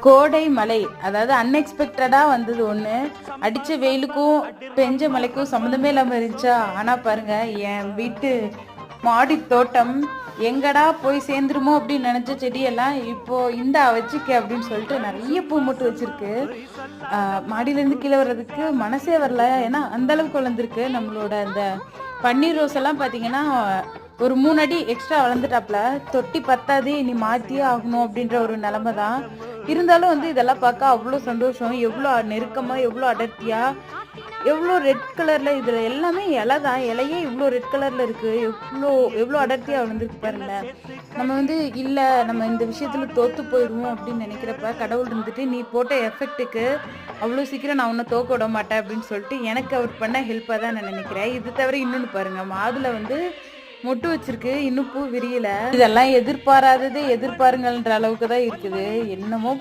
கோடை மழை, அதாவது அன்எக்ஸ்பெக்டடா வந்தது ஒண்ணு. அடிச்ச வெயிலுக்கும் பெஞ்ச மழைக்கும் சம்மந்தமே இல்லாம இருந்துச்சா. ஆனா பாருங்க, என் வீட்டு மாடி தோட்டம் எங்கடா போய் சேர்ந்துருமோ அப்படின்னு நினைச்ச செடியெல்லாம் இப்போ இந்தா வச்சுக்க அப்படின்னு சொல்லிட்டு நிறைய பூ மட்டும் வச்சிருக்கு. மாடியில இருந்து கீழே வர்றதுக்கு மனசே வரல, ஏன்னா அந்த அளவுக்கு வளர்ந்துருக்கு. நம்மளோட அந்த பன்னீர் ரோஸ் எல்லாம் பாத்தீங்கன்னா ஒரு 3 அடி எக்ஸ்ட்ரா வளர்ந்துட்டாப்ல. தொட்டி பத்தாது, இனி மாத்தியே ஆகணும் அப்படின்ற ஒரு நிலைமை தான். இருந்தாலும் வந்து இதெல்லாம் பார்க்க அவ்வளோ சந்தோஷம். எவ்வளோ நெருக்கமா, எவ்வளோ அடர்த்தியா, எவ்வளோ ரெட் கலர்ல. இதுல எல்லாமே இலை தான். இலையே இவ்வளோ ரெட் கலர்ல இருக்கு. எவ்வளோ எவ்வளோ அடர்த்தியா வளர்ந்துருக்கு பாருங்க. நம்ம வந்து இல்ல, நம்ம இந்த விஷயத்துல தோத்து போயிடுவோம் அப்படின்னு நினைக்கிறப்ப கடவுள் இருந்துட்டு, நீ போட்ட எஃபெக்ட்டுக்கு அவ்வளோ சீக்கிரம் நான் உன்னை தோக்க விட மாட்டேன் அப்படின்னு சொல்லிட்டு எனக்கு அவர் பண்ண ஹெல்ப்பாக தான் நான் நினைக்கிறேன். இது தவிர இன்னொன்று பாருங்க, மாதுளை வந்து மொட்டு வச்சிருக்கு, இன்னும் பூ விரியல. இதெல்லாம் எதிர்பாராததே எதிர்பாருங்கன்ற அளவுக்கு தான் இருக்குது. என்னமோ